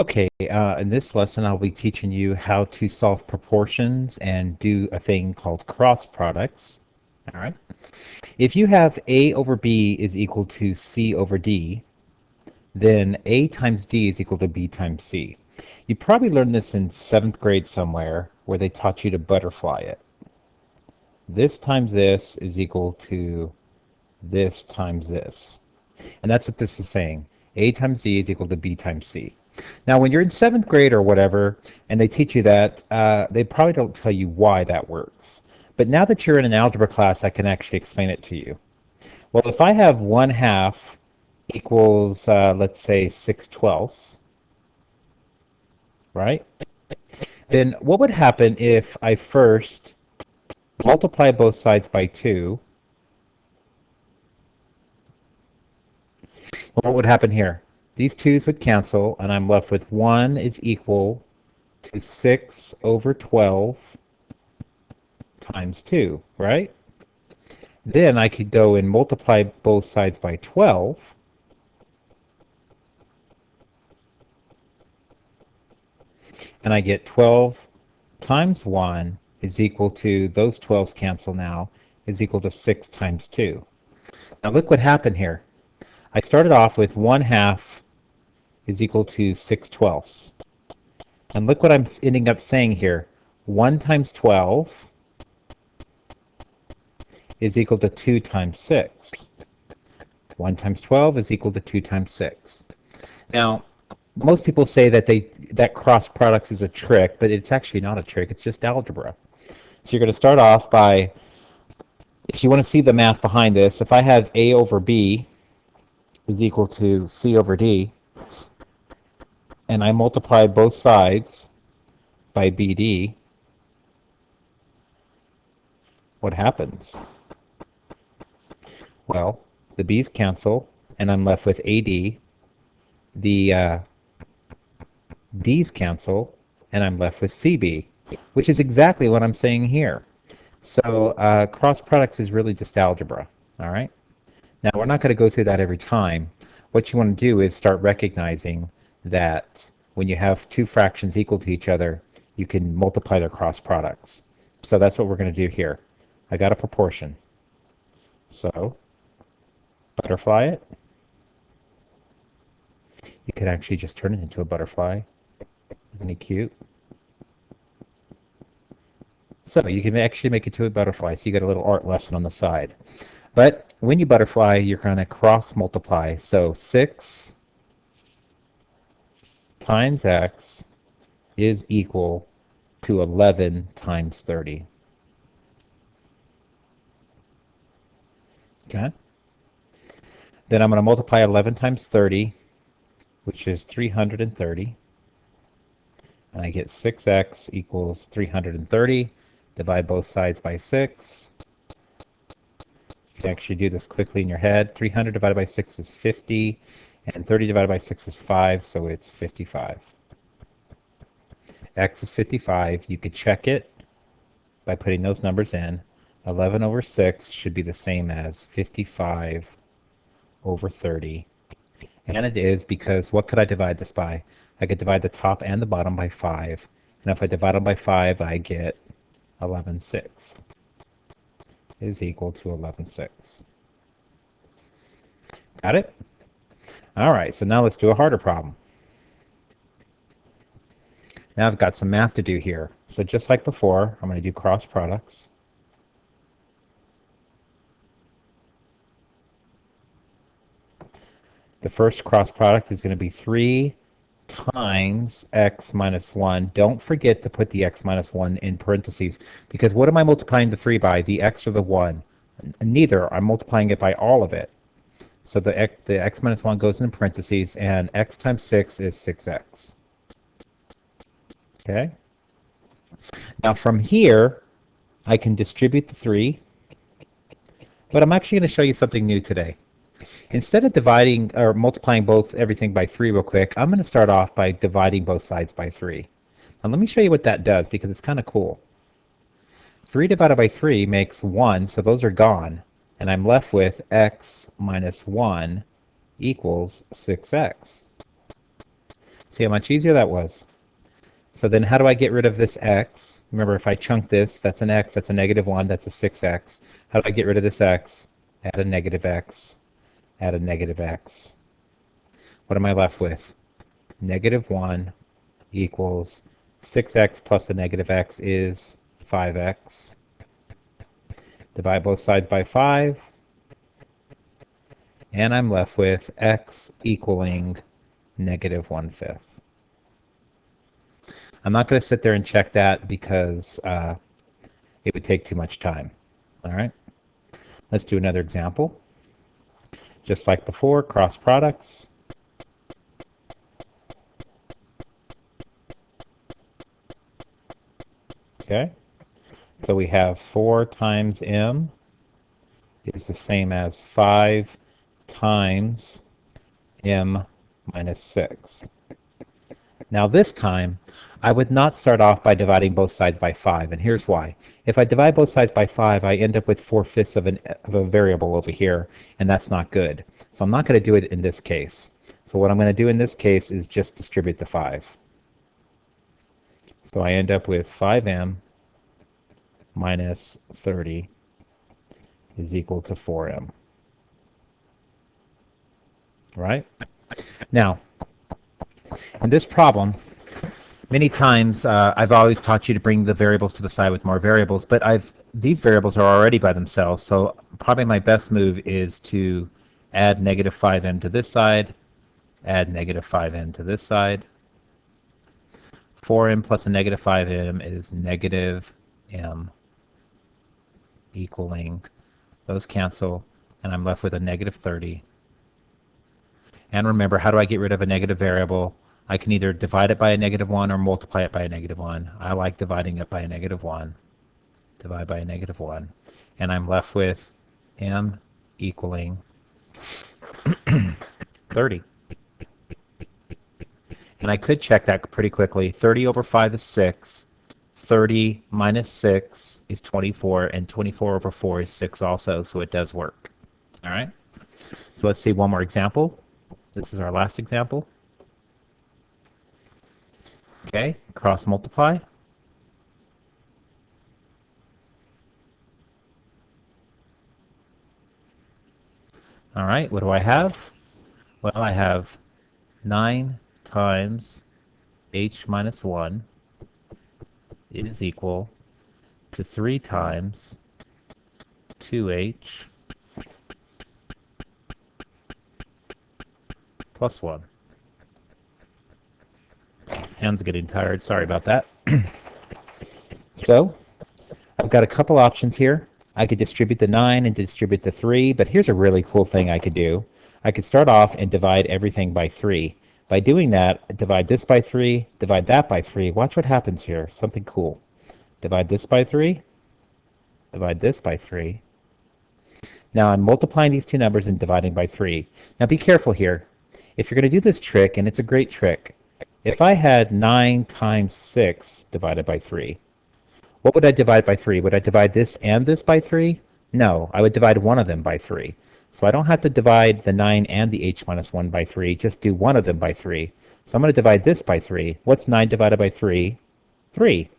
Okay, in this lesson I'll be teaching you how to solve proportions and do a thing called cross products. All right. If you have A over B is equal to C over D, then A times D is equal to B times C. You probably learned this in 7th grade somewhere where they taught you to butterfly it. This times this is equal to this times this. And that's what this is saying. A times D is equal to B times C. Now, when you're in 7th grade or whatever, and they teach you that, they probably don't tell you why that works. But now that you're in an algebra class, I can actually explain it to you. Well, if I have 1/2 equals, let's say, 6/12, right? Then what would happen if I first multiply both sides by 2? What would happen here? These 2's would cancel, and I'm left with 1 is equal to 6 over 12 times 2, right? Then I could go and multiply both sides by 12, and I get 12 times 1 is equal to, those 12's cancel now, is equal to 6 times 2. Now look what happened here. I started off with 1/2 is equal to 6/12. And look what I'm ending up saying here. 1 times 12 is equal to 2 times 6. 1 times 12 is equal to 2 times 6. Now, most people say that that cross products is a trick, but it's actually not a trick. It's just algebra. So you're going to start off by, if you want to see the math behind this, if I have A over B is equal to C over D, and I multiply both sides by BD, what happens? Well, the B's cancel, and I'm left with AD. The D's cancel, and I'm left with CB, which is exactly what I'm saying here. So cross products is really just algebra, all right? Now, we're not going to go through that every time. What you want to do is start recognizing that when you have two fractions equal to each other, you can multiply their cross products. So that's what we're going to do here. I got a proportion. So butterfly it. You could actually just turn it into a butterfly. Isn't he cute? So you can actually make it to a butterfly, so you get a little art lesson on the side. But when you butterfly, you're going to cross multiply. So 6 times x is equal to 11 times 30. Okay? Then I'm going to multiply 11 times 30, which is 330. And I get 6x equals 330. Divide both sides by 6. You can actually do this quickly in your head. 300 divided by 6 is 50, and 30 divided by 6 is 5, so it's 55. X is 55. You could check it by putting those numbers in. 11 over 6 should be the same as 55 over 30. And it is, because what could I divide this by? I could divide the top and the bottom by 5. And if I divide them by 5, I get 11/6 is equal to 11/6. Got it? All right, so now let's do a harder problem. Now I've got some math to do here. So just like before, I'm going to do cross products. The first cross product is going to be 3 times x minus 1. Don't forget to put the x minus 1 in parentheses, because what am I multiplying the 3 by, the x or the 1? Neither. I'm multiplying it by all of it. So the x minus 1 goes in parentheses, and x times 6 is 6x. Okay? Now from here, I can distribute the 3, but I'm actually going to show you something new today. Instead of dividing or multiplying everything by 3 real quick, I'm going to start off by dividing both sides by 3. Now let me show you what that does, because it's kind of cool. 3 divided by 3 makes 1, so those are gone. And I'm left with x minus 1 equals 6x. See how much easier that was? So then how do I get rid of this x? Remember, if I chunk this, that's an x, that's a negative 1, that's a 6x. How do I get rid of this x? Add a negative x, add a negative x. What am I left with? Negative 1 equals 6x plus a negative x is 5x. Divide both sides by 5, and I'm left with x equaling negative 1/5. I'm not going to sit there and check that because it would take too much time. All right, let's do another example. Just like before, cross products. Okay, so we have 4 times m is the same as 5 times m minus 6. Now this time, I would not start off by dividing both sides by 5, and here's why. If I divide both sides by 5, I end up with 4/5 of a variable over here, and that's not good. So I'm not going to do it in this case. So what I'm going to do in this case is just distribute the 5. So I end up with 5m minus 30 is equal to 4m. Right? Now, in this problem, many times I've always taught you to bring the variables to the side with more variables, but these variables are already by themselves, so probably my best move is to add negative 5m to this side, add negative 5m to this side. 4m plus a negative 5m is negative m equaling, those cancel, and I'm left with a negative 30. And remember, how do I get rid of a negative variable? I can either divide it by a negative 1 or multiply it by a negative 1. I like dividing it by a negative 1. Divide by a negative 1. And I'm left with m equaling 30. And I could check that pretty quickly. 30 over 5 is 6. 30 minus 6 is 24, and 24 over 4 is 6 also, so it does work. All right? So let's see one more example. This is our last example. Okay, cross multiply. All right, what do I have? Well, I have 9 times h minus 1 is equal to 3 times 2h plus 1. Hands are getting tired, sorry about that. So, I've got a couple options here. I could distribute the 9 and distribute the 3, but here's a really cool thing I could do. I could start off and divide everything by 3. By doing that, divide this by 3, divide that by 3. Watch what happens here, something cool. Divide this by 3, divide this by 3. Now I'm multiplying these two numbers and dividing by 3. Now be careful here. If you're going to do this trick, and it's a great trick, if I had 9 times 6 divided by 3, what would I divide by 3? Would I divide this and this by 3? No, I would divide one of them by 3. So I don't have to divide the 9 and the h minus 1 by 3, just do one of them by 3. So I'm going to divide this by 3. What's 9 divided by 3? 3.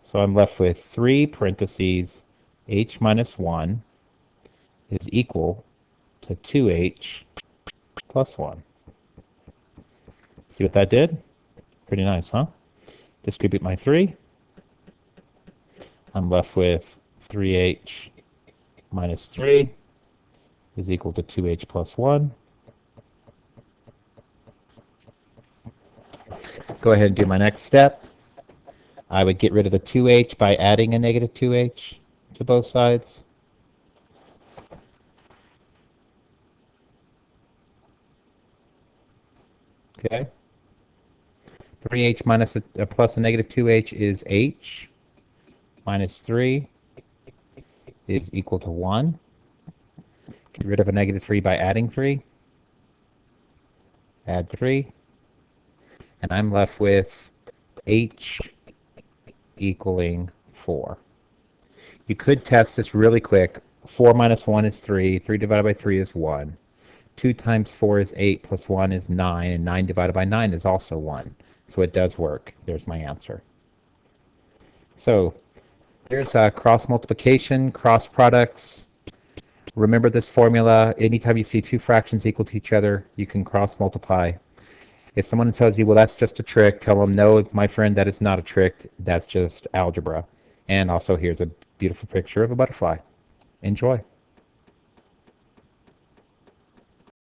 So I'm left with 3 parentheses h minus 1 is equal to 2h plus 1. See what that did? Pretty nice, huh? Distribute my 3. I'm left with 3h minus 3 is equal to 2h plus 1. Go ahead and do my next step. I would get rid of the 2h by adding a negative 2h to both sides. Okay. 3h minus a plus a negative 2h is h. Minus 3 is equal to 1. Get rid of a negative 3 by adding 3. Add 3. And I'm left with h equaling 4. You could test this really quick. 4 minus 1 is 3. 3 divided by 3 is 1. 2 times 4 is 8, plus 1 is 9, and 9 divided by 9 is also 1. So it does work. There's my answer. So there's cross multiplication, cross products. Remember this formula. Anytime you see two fractions equal to each other, you can cross multiply. If someone tells you, well, that's just a trick, tell them, no, my friend, that is not a trick. That's just algebra. And also, here's a beautiful picture of a butterfly. Enjoy.